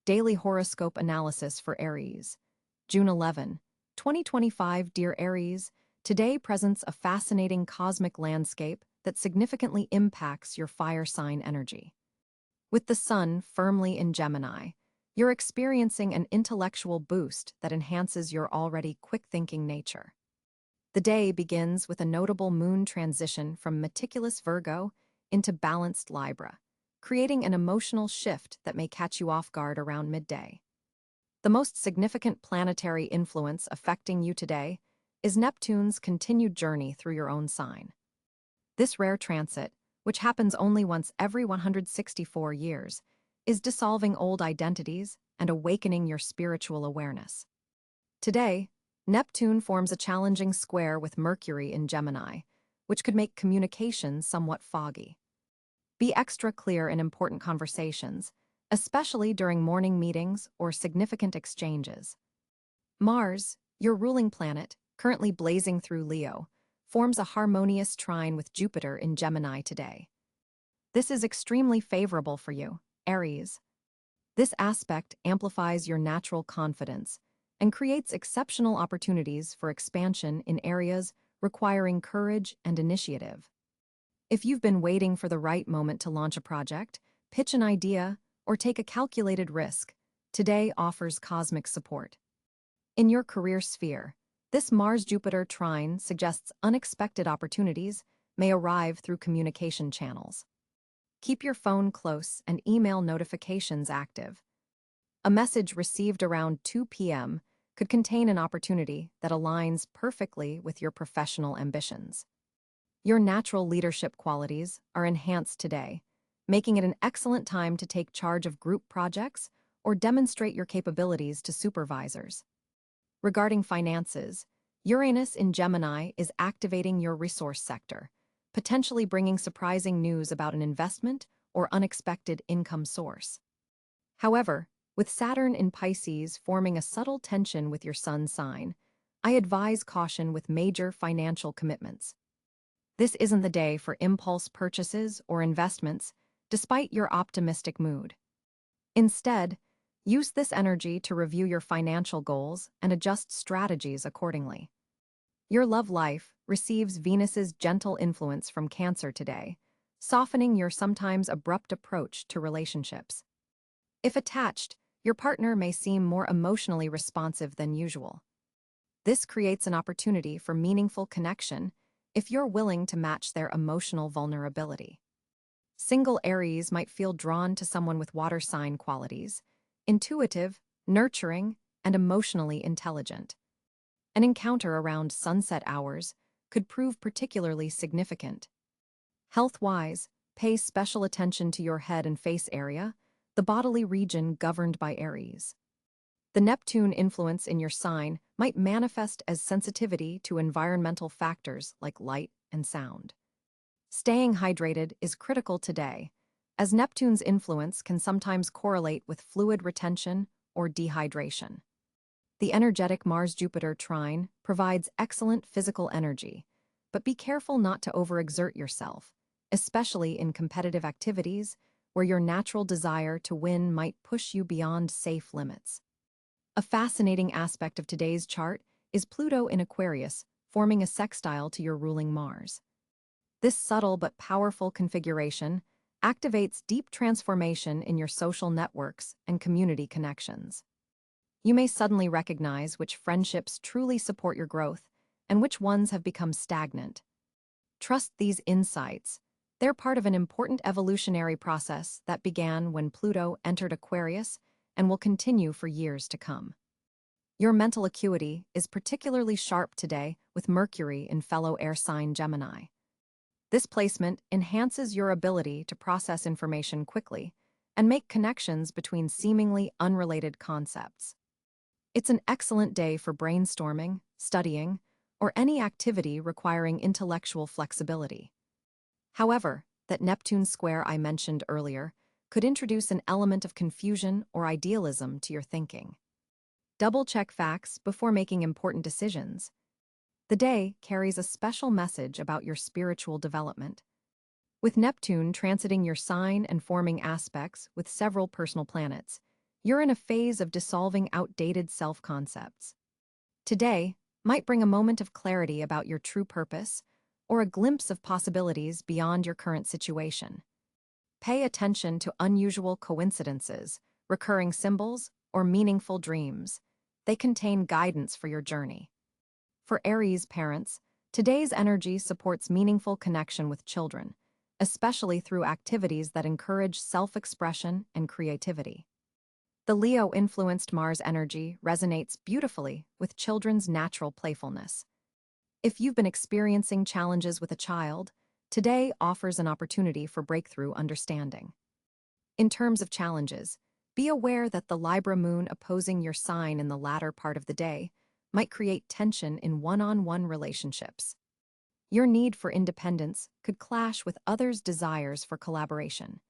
Daily Horoscope Analysis for Aries. June 11, 2025. Dear Aries, today presents a fascinating cosmic landscape that significantly impacts your fire sign energy. With the sun firmly in Gemini, you're experiencing an intellectual boost that enhances your already quick-thinking nature. The day begins with a notable moon transition from meticulous Virgo into balanced Libra, creating an emotional shift that may catch you off guard around midday. The most significant planetary influence affecting you today is Neptune's continued journey through your own sign. This rare transit, which happens only once every 164 years, is dissolving old identities and awakening your spiritual awareness. Today, Neptune forms a challenging square with Mercury in Gemini, which could make communication somewhat foggy. Be extra clear in important conversations, especially during morning meetings or significant exchanges. Mars, your ruling planet, currently blazing through Leo, forms a harmonious trine with Jupiter in Gemini today. This is extremely favorable for you, Aries. This aspect amplifies your natural confidence and creates exceptional opportunities for expansion in areas requiring courage and initiative. If you've been waiting for the right moment to launch a project, pitch an idea, or take a calculated risk, today offers cosmic support. In your career sphere, this Mars-Jupiter trine suggests unexpected opportunities may arrive through communication channels. Keep your phone close and email notifications active. A message received around 2 p.m. could contain an opportunity that aligns perfectly with your professional ambitions. Your natural leadership qualities are enhanced today, making it an excellent time to take charge of group projects or demonstrate your capabilities to supervisors. Regarding finances, Uranus in Gemini is activating your resource sector, potentially bringing surprising news about an investment or unexpected income source. However, with Saturn in Pisces forming a subtle tension with your sun sign, I advise caution with major financial commitments. This isn't the day for impulse purchases or investments, despite your optimistic mood. Instead, use this energy to review your financial goals and adjust strategies accordingly. Your love life receives Venus's gentle influence from Cáncer today, softening your sometimes abrupt approach to relationships. If attached, your partner may seem more emotionally responsive than usual. This creates an opportunity for meaningful connection if you're willing to match their emotional vulnerability. Single Aries might feel drawn to someone with water sign qualities, intuitive, nurturing, and emotionally intelligent. An encounter around sunset hours could prove particularly significant. Health-wise, pay special attention to your head and face area, the bodily region governed by Aries. The Neptune influence in your sign might manifest as sensitivity to environmental factors like light and sound. Staying hydrated is critical today, as Neptune's influence can sometimes correlate with fluid retention or dehydration. The energetic Mars-Jupiter trine provides excellent physical energy, but be careful not to overexert yourself, especially in competitive activities where your natural desire to win might push you beyond safe limits. A fascinating aspect of today's chart is Pluto in Aquarius, forming a sextile to your ruling Mars. This subtle but powerful configuration activates deep transformation in your social networks and community connections. You may suddenly recognize which friendships truly support your growth and which ones have become stagnant. Trust these insights. They're part of an important evolutionary process that began when Pluto entered Aquarius and will continue for years to come. Your mental acuity is particularly sharp today with Mercury in fellow air sign Gemini. This placement enhances your ability to process information quickly and make connections between seemingly unrelated concepts. It's an excellent day for brainstorming, studying, or any activity requiring intellectual flexibility. However, that Neptune square I mentioned earlier could introduce an element of confusion or idealism to your thinking. Double-check facts before making important decisions. The day carries a special message about your spiritual development. With Neptune transiting your sign and forming aspects with several personal planets, you're in a phase of dissolving outdated self-concepts. Today might bring a moment of clarity about your true purpose or a glimpse of possibilities beyond your current situation. Pay attention to unusual coincidences, recurring symbols, or meaningful dreams. They contain guidance for your journey. For Aries parents, today's energy supports meaningful connection with children, especially through activities that encourage self-expression and creativity. The Leo-influenced Mars energy resonates beautifully with children's natural playfulness. If you've been experiencing challenges with a child, today offers an opportunity for breakthrough understanding. In terms of challenges, be aware that the Libra moon opposing your sign in the latter part of the day might create tension in one-on-one relationships. Your need for independence could clash with others' desires for collaboration.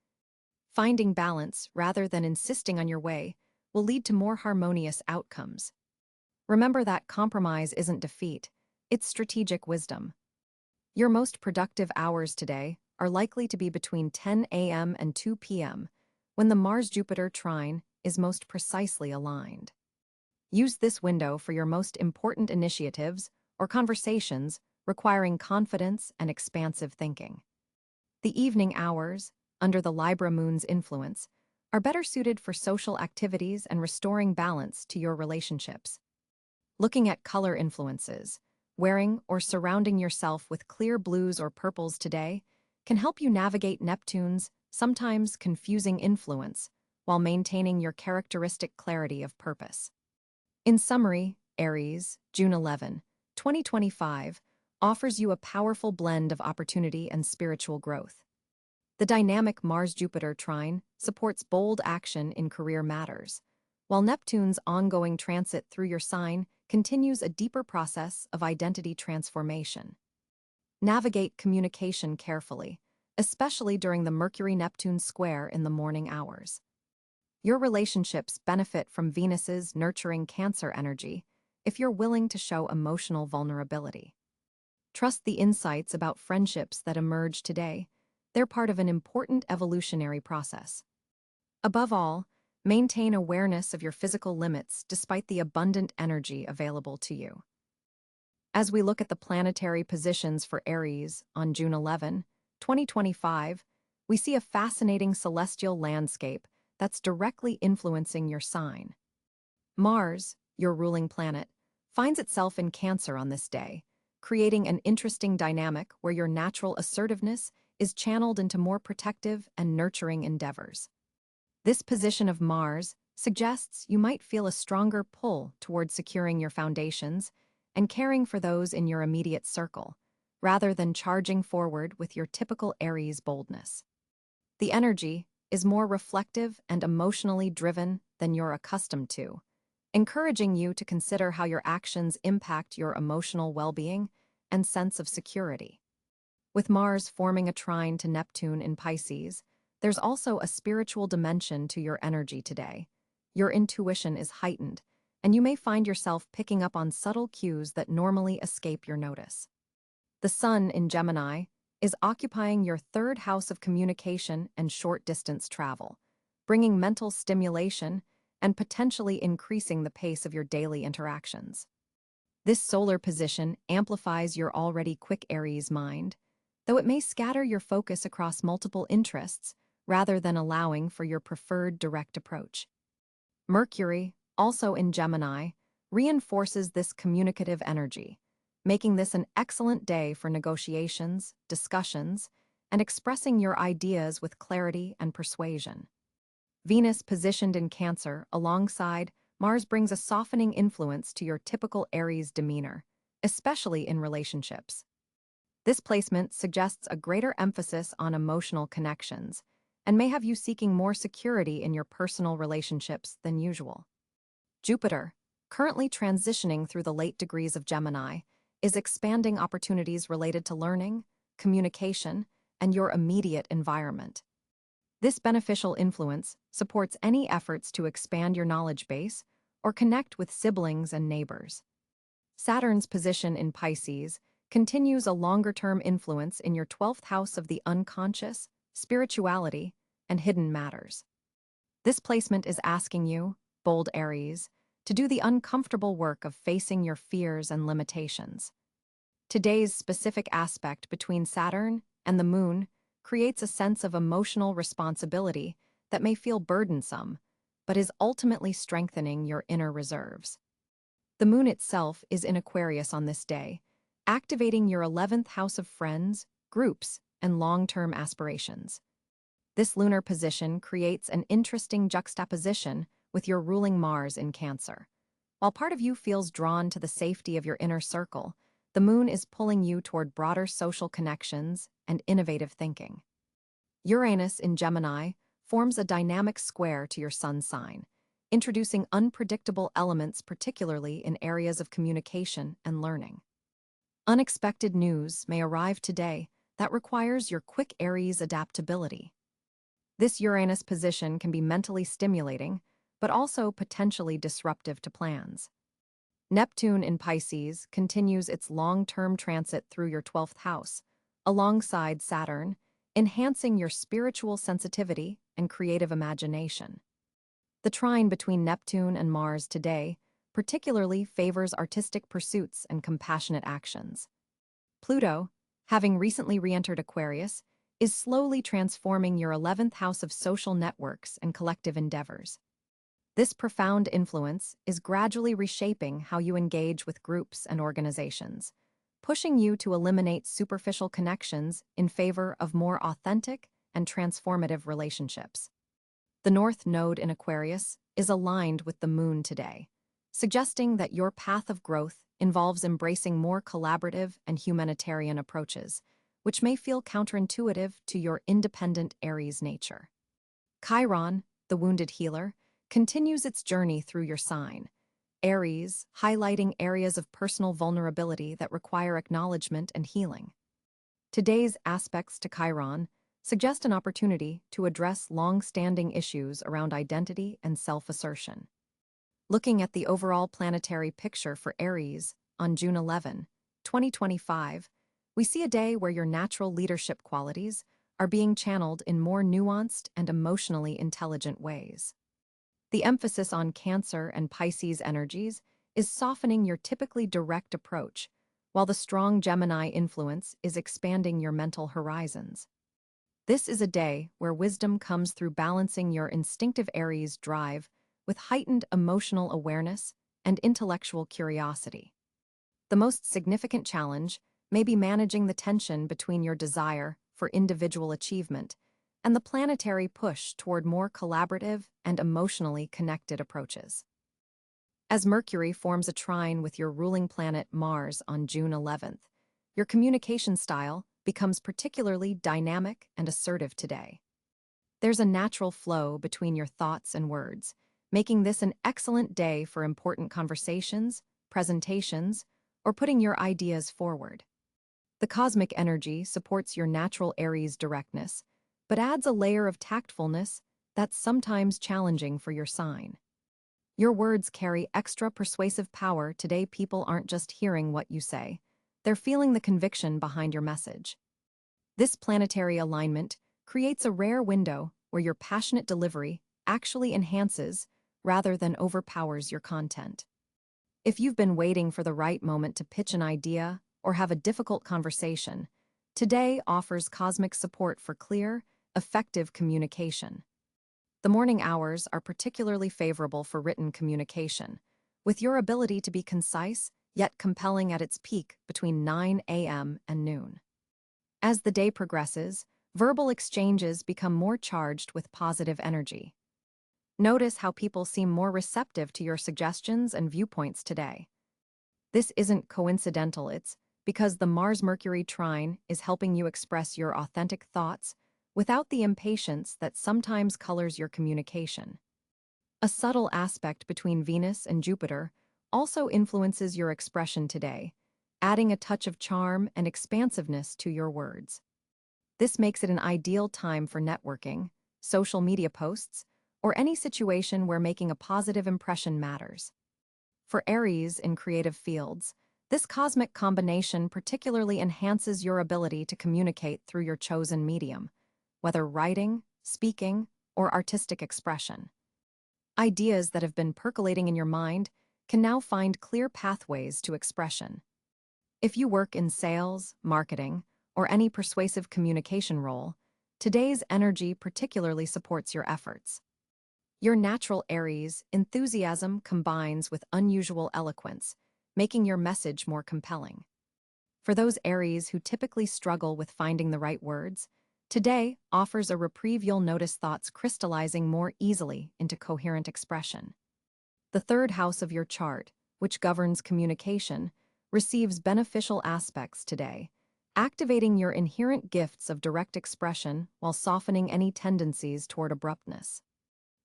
Finding balance rather than insisting on your way will lead to more harmonious outcomes. Remember that compromise isn't defeat, it's strategic wisdom. Your most productive hours today are likely to be between 10 a.m. and 2 p.m., when the Mars-Jupiter trine is most precisely aligned. Use this window for your most important initiatives or conversations requiring confidence and expansive thinking. The evening hours, under the Libra moon's influence, are better suited for social activities and restoring balance to your relationships. Looking at color influences, wearing or surrounding yourself with clear blues or purples today can help you navigate Neptune's sometimes confusing influence while maintaining your characteristic clarity of purpose. In summary, Aries, June 11, 2025, offers you a powerful blend of opportunity and spiritual growth. The dynamic Mars-Jupiter trine supports bold action in career matters, while Neptune's ongoing transit through your sign continues a deeper process of identity transformation. Navigate communication carefully, especially during the Mercury-Neptune square in the morning hours. Your relationships benefit from Venus's nurturing Cáncer energy if you're willing to show emotional vulnerability. Trust the insights about friendships that emerge today. They're part of an important evolutionary process. Above all, maintain awareness of your physical limits despite the abundant energy available to you. As we look at the planetary positions for Aries on June 11, 2025, we see a fascinating celestial landscape that's directly influencing your sign. Mars, your ruling planet, finds itself in Cáncer on this day, creating an interesting dynamic where your natural assertiveness is channeled into more protective and nurturing endeavors. This position of Mars suggests you might feel a stronger pull toward securing your foundations and caring for those in your immediate circle, rather than charging forward with your typical Aries boldness. The energy is more reflective and emotionally driven than you're accustomed to, encouraging you to consider how your actions impact your emotional well-being and sense of security. With Mars forming a trine to Neptune in Pisces, there's also a spiritual dimension to your energy today. Your intuition is heightened, and you may find yourself picking up on subtle cues that normally escape your notice. The Sun in Gemini is occupying your third house of communication and short-distance travel, bringing mental stimulation and potentially increasing the pace of your daily interactions. This solar position amplifies your already quick Aries mind, though it may scatter your focus across multiple interests rather than allowing for your preferred direct approach. Mercury, also in Gemini, reinforces this communicative energy, making this an excellent day for negotiations, discussions, and expressing your ideas with clarity and persuasion. Venus positioned in Cáncer alongside Mars brings a softening influence to your typical Aries demeanor, especially in relationships. This placement suggests a greater emphasis on emotional connections and may have you seeking more security in your personal relationships than usual. Jupiter, currently transitioning through the late degrees of Gemini, is expanding opportunities related to learning, communication, and your immediate environment. This beneficial influence supports any efforts to expand your knowledge base or connect with siblings and neighbors. Saturn's position in Pisces continues a longer-term influence in your 12th house of the unconscious, spirituality, and hidden matters. This placement is asking you, bold Aries, to do the uncomfortable work of facing your fears and limitations. Today's specific aspect between Saturn and the Moon creates a sense of emotional responsibility that may feel burdensome, but is ultimately strengthening your inner reserves. The Moon itself is in Aquarius on this day, activating your 11th house of friends, groups, and long-term aspirations. This lunar position creates an interesting juxtaposition with your ruling Mars in Cáncer. While part of you feels drawn to the safety of your inner circle, the Moon is pulling you toward broader social connections and innovative thinking. Uranus in Gemini forms a dynamic square to your Sun sign, introducing unpredictable elements particularly in areas of communication and learning. Unexpected news may arrive today that requires your quick Aries adaptability. This Uranus position can be mentally stimulating, but also potentially disruptive to plans. Neptune in Pisces continues its long-term transit through your 12th house, alongside Saturn, enhancing your spiritual sensitivity and creative imagination. The trine between Neptune and Mars today particularly favors artistic pursuits and compassionate actions. Pluto, having recently re-entered Aquarius, is slowly transforming your 11th house of social networks and collective endeavors. This profound influence is gradually reshaping how you engage with groups and organizations, pushing you to eliminate superficial connections in favor of more authentic and transformative relationships. The North Node in Aquarius is aligned with the Moon today, suggesting that your path of growth involves embracing more collaborative and humanitarian approaches, which may feel counterintuitive to your independent Aries nature. Chiron, the wounded healer, continues its journey through your sign, Aries, highlighting areas of personal vulnerability that require acknowledgement and healing. Today's aspects to Chiron suggest an opportunity to address long-standing issues around identity and self-assertion. Looking at the overall planetary picture for Aries on June 11, 2025, we see a day where your natural leadership qualities are being channeled in more nuanced and emotionally intelligent ways. The emphasis on Cáncer and Pisces energies is softening your typically direct approach, while the strong Gemini influence is expanding your mental horizons. This is a day where wisdom comes through balancing your instinctive Aries drive with heightened emotional awareness and intellectual curiosity. The most significant challenge may be managing the tension between your desire for individual achievement and the planetary push toward more collaborative and emotionally connected approaches. As Mercury forms a trine with your ruling planet Mars on June 11th, your communication style becomes particularly dynamic and assertive today. There's a natural flow between your thoughts and words, making this an excellent day for important conversations, presentations, or putting your ideas forward. The cosmic energy supports your natural Aries directness, but adds a layer of tactfulness that's sometimes challenging for your sign. Your words carry extra persuasive power today. People aren't just hearing what you say, they're feeling the conviction behind your message. This planetary alignment creates a rare window where your passionate delivery actually enhances rather than overpowers your content. If you've been waiting for the right moment to pitch an idea or have a difficult conversation, today offers cosmic support for clear, effective communication. The morning hours are particularly favorable for written communication, with your ability to be concise yet compelling at its peak between 9 a.m. and noon. As the day progresses, verbal exchanges become more charged with positive energy. Notice how people seem more receptive to your suggestions and viewpoints today. This isn't coincidental, it's because the Mars-Mercury trine is helping you express your authentic thoughts without the impatience that sometimes colors your communication. A subtle aspect between Venus and Jupiter also influences your expression today, adding a touch of charm and expansiveness to your words. This makes it an ideal time for networking, social media posts, or any situation where making a positive impression matters. For Aries in creative fields, this cosmic combination particularly enhances your ability to communicate through your chosen medium, whether writing, speaking, or artistic expression. Ideas that have been percolating in your mind can now find clear pathways to expression. If you work in sales, marketing, or any persuasive communication role, today's energy particularly supports your efforts. Your natural Aries enthusiasm combines with unusual eloquence, making your message more compelling. For those Aries who typically struggle with finding the right words, today offers a reprieve. You'll notice thoughts crystallizing more easily into coherent expression. The third house of your chart, which governs communication, receives beneficial aspects today, activating your inherent gifts of direct expression while softening any tendencies toward abruptness.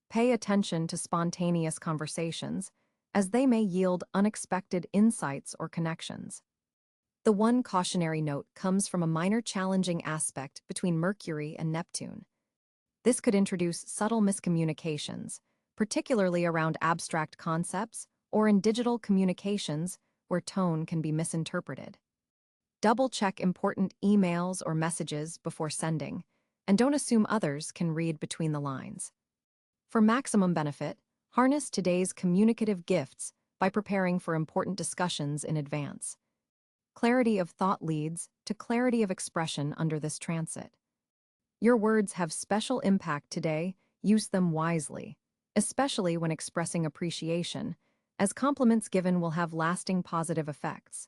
Pay attention to spontaneous conversations, as they may yield unexpected insights or connections. The one cautionary note comes from a minor challenging aspect between Mercury and Neptune. This could introduce subtle miscommunications, particularly around abstract concepts or in digital communications where tone can be misinterpreted. Double-check important emails or messages before sending, and don't assume others can read between the lines. For maximum benefit, harness today's communicative gifts by preparing for important discussions in advance. Clarity of thought leads to clarity of expression under this transit. Your words have special impact today. Use them wisely, especially when expressing appreciation, as compliments given will have lasting positive effects.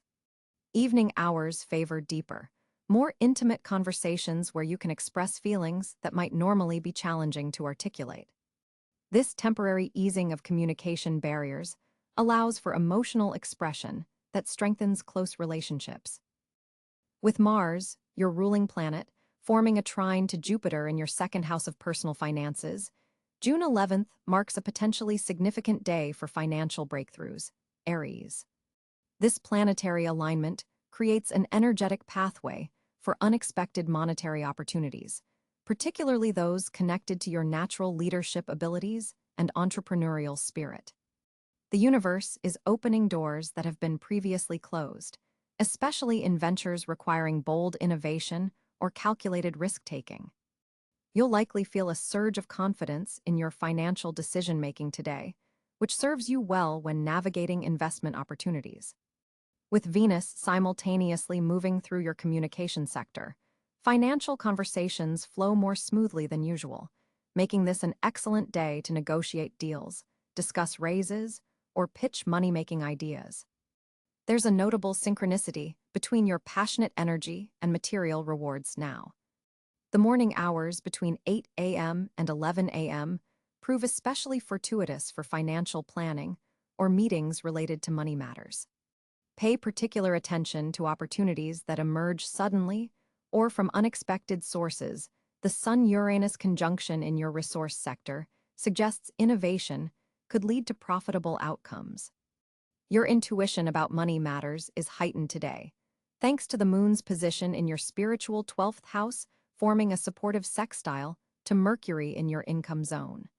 Evening hours favor deeper, more intimate conversations where you can express feelings that might normally be challenging to articulate. This temporary easing of communication barriers allows for emotional expression that strengthens close relationships. With Mars, your ruling planet, forming a trine to Jupiter in your second house of personal finances, June 11th marks a potentially significant day for financial breakthroughs, Aries. This planetary alignment creates an energetic pathway for unexpected monetary opportunities, particularly those connected to your natural leadership abilities and entrepreneurial spirit. The universe is opening doors that have been previously closed, especially in ventures requiring bold innovation or calculated risk-taking. You'll likely feel a surge of confidence in your financial decision-making today, which serves you well when navigating investment opportunities. With Venus simultaneously moving through your communication sector, financial conversations flow more smoothly than usual, making this an excellent day to negotiate deals, discuss raises, or pitch money-making ideas. There's a notable synchronicity between your passionate energy and material rewards now. The morning hours between 8 a.m. and 11 a.m. prove especially fortuitous for financial planning or meetings related to money matters. Pay particular attention to opportunities that emerge suddenly or from unexpected sources. The Sun-Uranus conjunction in your resource sector suggests innovation could lead to profitable outcomes. Your intuition about money matters is heightened today, thanks to the Moon's position in your spiritual 12th house, forming a supportive sextile to Mercury in your income zone.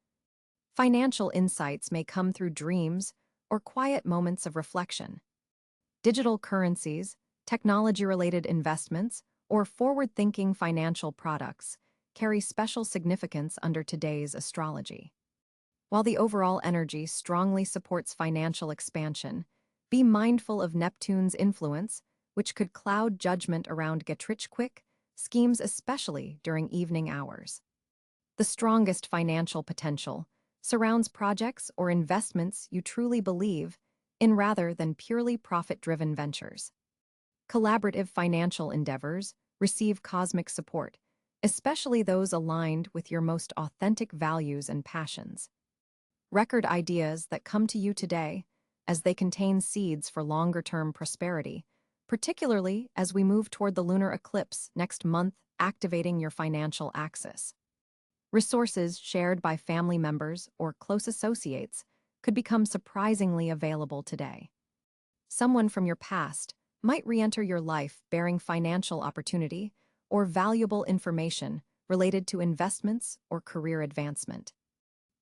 Financial insights may come through dreams or quiet moments of reflection. Digital currencies, technology-related investments, or forward-thinking financial products carry special significance under today's astrology. While the overall energy strongly supports financial expansion, be mindful of Neptune's influence, which could cloud judgment around get-rich-quick schemes, especially during evening hours. The strongest financial potential surrounds projects or investments you truly believe in rather than purely profit-driven ventures. Collaborative financial endeavors receive cosmic support, especially those aligned with your most authentic values and passions. Record ideas that come to you today, as they contain seeds for longer-term prosperity, particularly as we move toward the lunar eclipse next month, activating your financial axis. Resources shared by family members or close associates could become surprisingly available today. Someone from your past might re-enter your life bearing financial opportunity or valuable information related to investments or career advancement.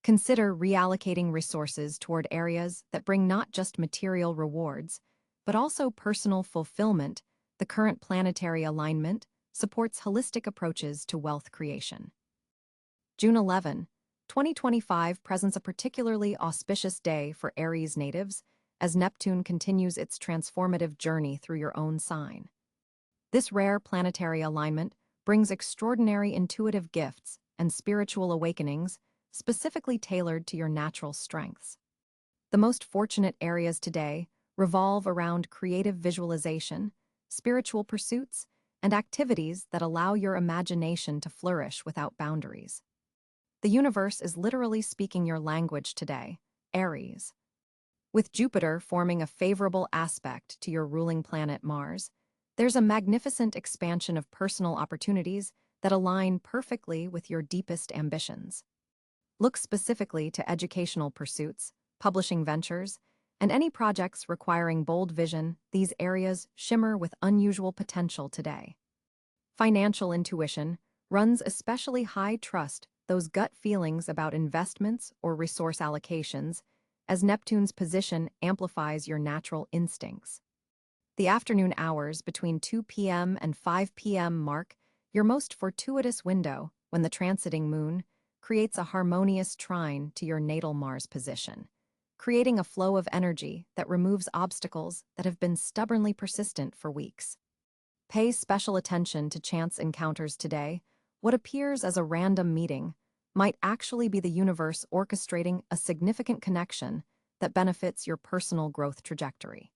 Consider reallocating resources toward areas that bring not just material rewards, but also personal fulfillment. The current planetary alignment supports holistic approaches to wealth creation. June 11, 2025 presents a particularly auspicious day for Aries natives as Neptune continues its transformative journey through your own sign. This rare planetary alignment brings extraordinary intuitive gifts and spiritual awakenings specifically tailored to your natural strengths. The most fortunate areas today revolve around creative visualization, spiritual pursuits, and activities that allow your imagination to flourish without boundaries. The universe is literally speaking your language today, Aries. With Jupiter forming a favorable aspect to your ruling planet Mars, there's a magnificent expansion of personal opportunities that align perfectly with your deepest ambitions. Look specifically to educational pursuits, publishing ventures, and any projects requiring bold vision. These areas shimmer with unusual potential today. Financial intuition runs especially high. Trust those gut feelings about investments or resource allocations, as Neptune's position amplifies your natural instincts. The afternoon hours between 2 p.m. and 5 p.m. mark your most fortuitous window when the transiting moon creates a harmonious trine to your natal Mars position, creating a flow of energy that removes obstacles that have been stubbornly persistent for weeks. Pay special attention to chance encounters today. What appears as a random meeting might actually be the universe orchestrating a significant connection that benefits your personal growth trajectory.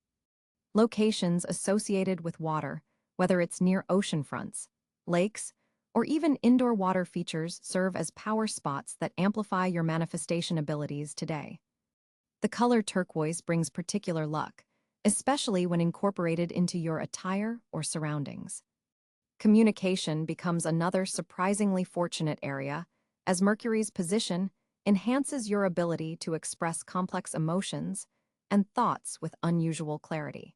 Locations associated with water, whether it's near ocean fronts, lakes, or even indoor water features, serve as power spots that amplify your manifestation abilities today. The color turquoise brings particular luck, especially when incorporated into your attire or surroundings. Communication becomes another surprisingly fortunate area, as Mercury's position enhances your ability to express complex emotions and thoughts with unusual clarity.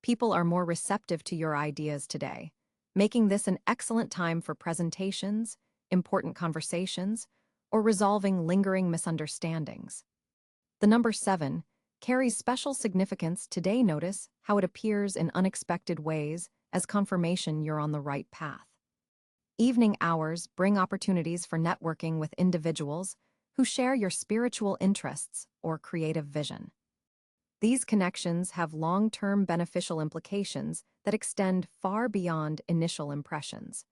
People are more receptive to your ideas today, making this an excellent time for presentations, important conversations, or resolving lingering misunderstandings. The number 7 carries special significance today. Notice how it appears in unexpected ways as confirmation you're on the right path. Evening hours bring opportunities for networking with individuals who share your spiritual interests or creative vision. These connections have long-term beneficial implications that extend far beyond initial impressions.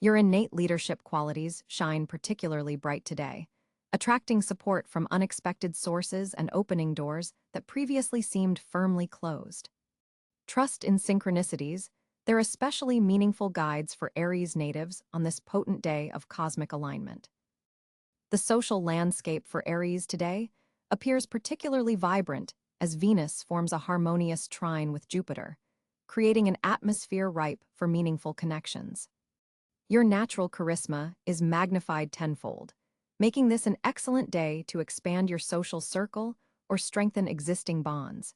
Your innate leadership qualities shine particularly bright today, attracting support from unexpected sources and opening doors that previously seemed firmly closed. Trust in synchronicities. They're especially meaningful guides for Aries natives on this potent day of cosmic alignment. The social landscape for Aries today appears particularly vibrant as Venus forms a harmonious trine with Jupiter, creating an atmosphere ripe for meaningful connections. Your natural charisma is magnified tenfold, making this an excellent day to expand your social circle or strengthen existing bonds.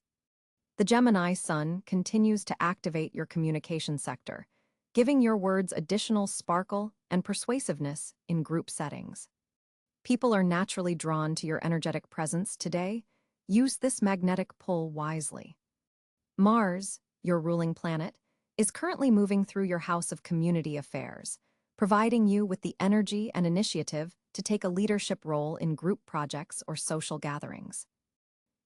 The Gemini sun continues to activate your communication sector, giving your words additional sparkle and persuasiveness in group settings. People are naturally drawn to your energetic presence today. Use this magnetic pull wisely. Mars, your ruling planet, is currently moving through your house of community affairs, providing you with the energy and initiative to take a leadership role in group projects or social gatherings.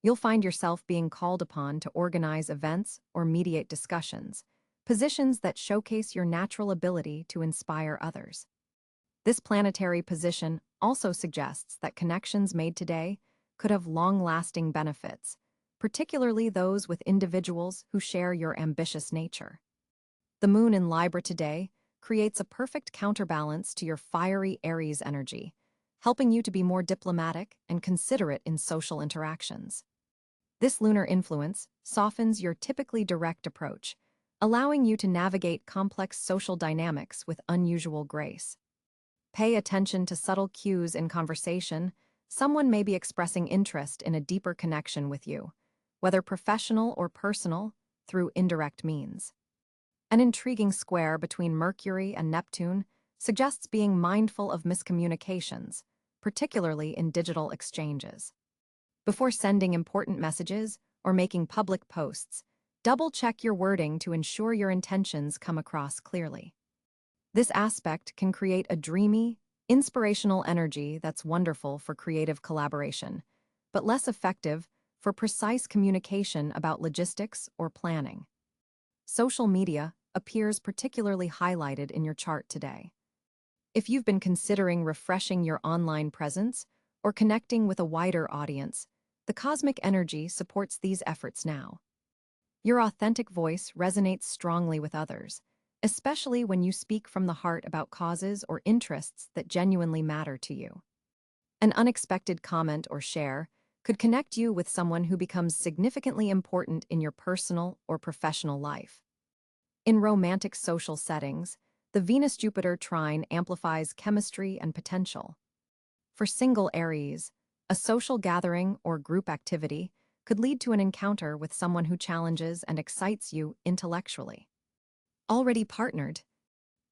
You'll find yourself being called upon to organize events or mediate discussions, positions that showcase your natural ability to inspire others. This planetary position also suggests that connections made today could have long-lasting benefits, particularly those with individuals who share your ambitious nature. The moon in Libra today creates a perfect counterbalance to your fiery Aries energy, helping you to be more diplomatic and considerate in social interactions. This lunar influence softens your typically direct approach, allowing you to navigate complex social dynamics with unusual grace. Pay attention to subtle cues in conversation. Someone may be expressing interest in a deeper connection with you, whether professional or personal, through indirect means. An intriguing square between Mercury and Neptune suggests being mindful of miscommunications, particularly in digital exchanges. Before sending important messages or making public posts, double-check your wording to ensure your intentions come across clearly. This aspect can create a dreamy, Inspirational energy that's wonderful for creative collaboration, but less effective for precise communication about logistics or planning. Social media appears particularly highlighted in your chart today. If you've been considering refreshing your online presence or connecting with a wider audience, the cosmic energy supports these efforts now. Your authentic voice resonates strongly with others, especially when you speak from the heart about causes or interests that genuinely matter to you. An unexpected comment or share could connect you with someone who becomes significantly important in your personal or professional life. In romantic social settings, the Venus-Jupiter trine amplifies chemistry and potential. For single Aries, a social gathering or group activity could lead to an encounter with someone who challenges and excites you intellectually. Already partnered,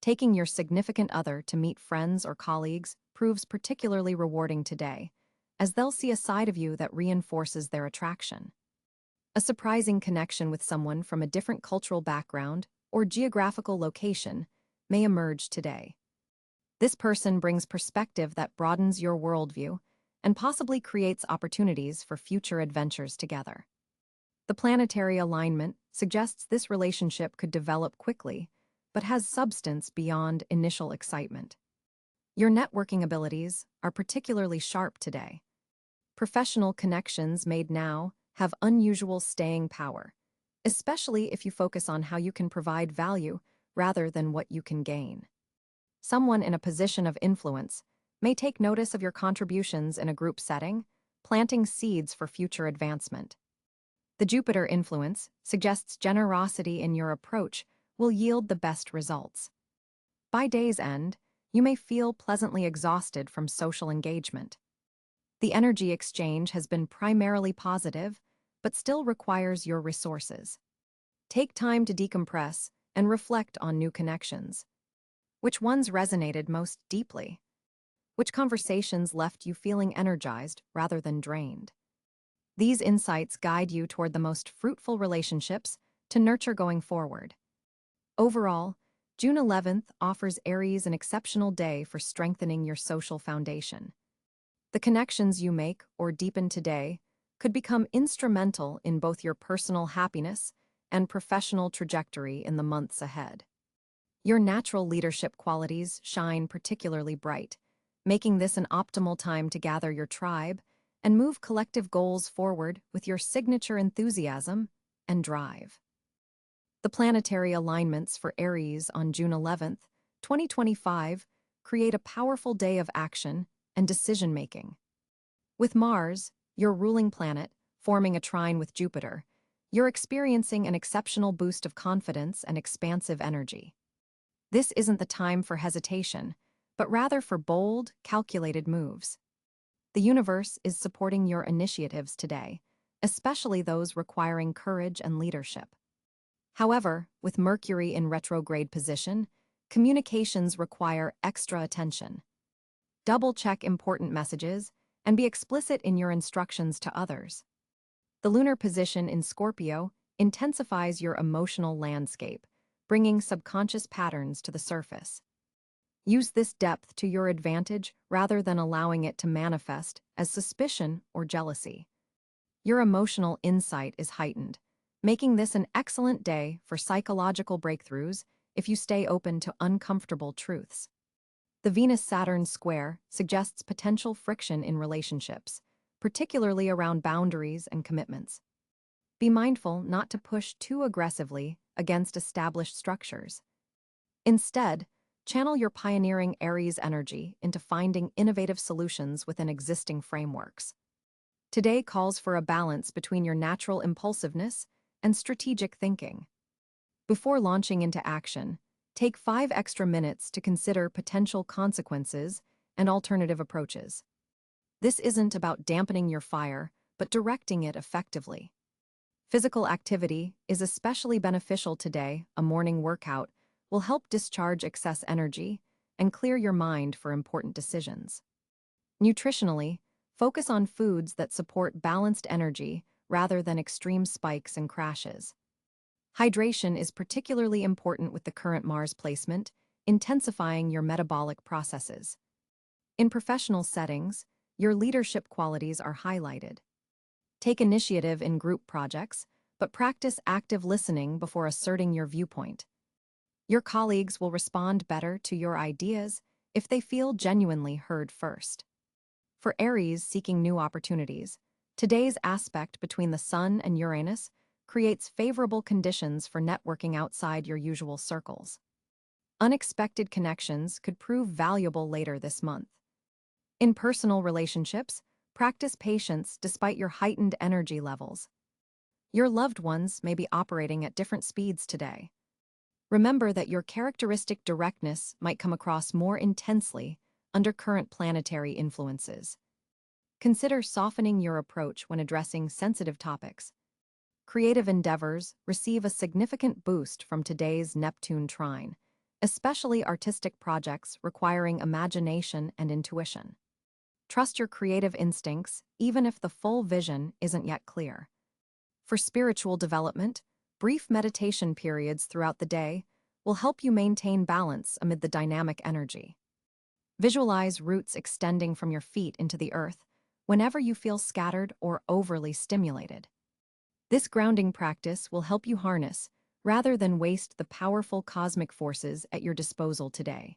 taking your significant other to meet friends or colleagues proves particularly rewarding today, as they'll see a side of you that reinforces their attraction. A surprising connection with someone from a different cultural background or geographical location may emerge today. This person brings perspective that broadens your worldview and possibly creates opportunities for future adventures together. The planetary alignment suggests this relationship could develop quickly, but has substance beyond initial excitement. Your networking abilities are particularly sharp today. Professional connections made now have unusual staying power, especially if you focus on how you can provide value rather than what you can gain. Someone in a position of influence may take notice of your contributions in a group setting, planting seeds for future advancement. The Jupiter influence suggests generosity in your approach will yield the best results. By day's end, you may feel pleasantly exhausted from social engagement. The energy exchange has been primarily positive, but still requires your resources. Take time to decompress and reflect on new connections. Which ones resonated most deeply? Which conversations left you feeling energized rather than drained? These insights guide you toward the most fruitful relationships to nurture going forward. Overall, June 11th offers Aries an exceptional day for strengthening your social foundation. The connections you make or deepen today could become instrumental in both your personal happiness and professional trajectory in the months ahead. Your natural leadership qualities shine particularly bright, making this an optimal time to gather your tribe and move collective goals forward with your signature enthusiasm and drive. The planetary alignments for Aries on June 11th, 2025, create a powerful day of action and decision-making. With Mars, your ruling planet, forming a trine with Jupiter, you're experiencing an exceptional boost of confidence and expansive energy. This isn't the time for hesitation, but rather for bold, calculated moves. The universe is supporting your initiatives today, especially those requiring courage and leadership. However, with Mercury in retrograde position, communications require extra attention. Double-check important messages and be explicit in your instructions to others. The lunar position in Scorpio intensifies your emotional landscape, bringing subconscious patterns to the surface. Use this depth to your advantage rather than allowing it to manifest as suspicion or jealousy. Your emotional insight is heightened, making this an excellent day for psychological breakthroughs if you stay open to uncomfortable truths. The Venus-Saturn square suggests potential friction in relationships, particularly around boundaries and commitments. Be mindful not to push too aggressively against established structures. Instead, channel your pioneering Aries energy into finding innovative solutions within existing frameworks. Today calls for a balance between your natural impulsiveness and strategic thinking. Before launching into action, take 5 extra minutes to consider potential consequences and alternative approaches. This isn't about dampening your fire, but directing it effectively. Physical activity is especially beneficial today. A morning workout will help discharge excess energy and clear your mind for important decisions. Nutritionally, focus on foods that support balanced energy rather than extreme spikes and crashes. Hydration is particularly important with the current Mars placement, intensifying your metabolic processes. In professional settings, your leadership qualities are highlighted. Take initiative in group projects, but practice active listening before asserting your viewpoint. Your colleagues will respond better to your ideas if they feel genuinely heard first. For Aries seeking new opportunities, today's aspect between the Sun and Uranus creates favorable conditions for networking outside your usual circles. Unexpected connections could prove valuable later this month. In personal relationships, practice patience despite your heightened energy levels. Your loved ones may be operating at different speeds today. Remember that your characteristic directness might come across more intensely under current planetary influences. Consider softening your approach when addressing sensitive topics. Creative endeavors receive a significant boost from today's Neptune trine, especially artistic projects requiring imagination and intuition. Trust your creative instincts, even if the full vision isn't yet clear. For spiritual development, brief meditation periods throughout the day will help you maintain balance amid the dynamic energy. Visualize roots extending from your feet into the earth whenever you feel scattered or overly stimulated. This grounding practice will help you harness, rather than waste, the powerful cosmic forces at your disposal today.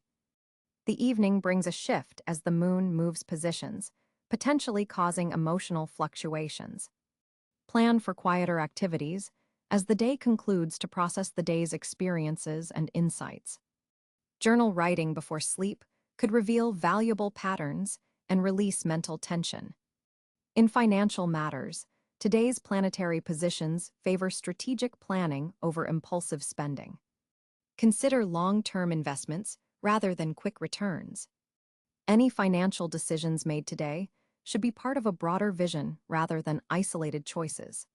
The evening brings a shift as the moon moves positions, potentially causing emotional fluctuations. Plan for quieter activities as the day concludes to process the day's experiences and insights. Journal writing before sleep could reveal valuable patterns and release mental tension. In financial matters, today's planetary positions favor strategic planning over impulsive spending. Consider long-term investments rather than quick returns. Any financial decisions made today should be part of a broader vision rather than isolated choices.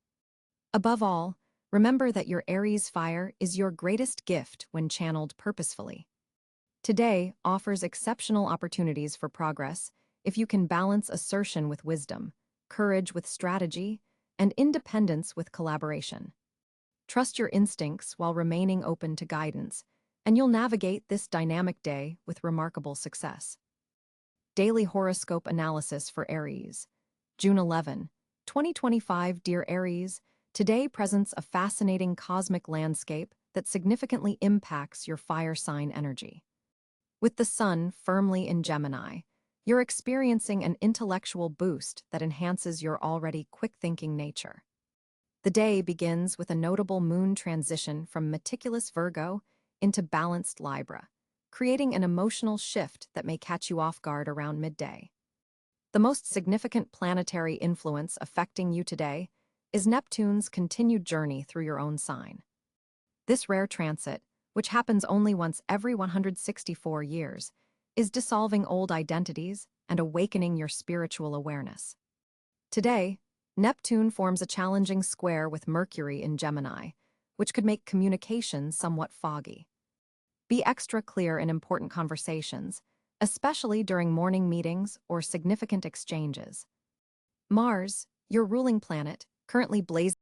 Above all, remember that your Aries fire is your greatest gift when channeled purposefully. Today offers exceptional opportunities for progress if you can balance assertion with wisdom, courage with strategy, and independence with collaboration. Trust your instincts while remaining open to guidance, and you'll navigate this dynamic day with remarkable success. Daily Horoscope Analysis for Aries. June 11, 2025. Dear Aries, today presents a fascinating cosmic landscape that significantly impacts your fire sign energy. With the Sun firmly in Gemini, you're experiencing an intellectual boost that enhances your already quick-thinking nature. The day begins with a notable moon transition from meticulous Virgo into balanced Libra, creating an emotional shift that may catch you off guard around midday. The most significant planetary influence affecting you today is Neptune's continued journey through your own sign. This rare transit, which happens only once every 164 years, is dissolving old identities and awakening your spiritual awareness. Today, Neptune forms a challenging square with Mercury in Gemini, which could make communication somewhat foggy. Be extra clear in important conversations, especially during morning meetings or significant exchanges. Mars, your ruling planet, currently blazing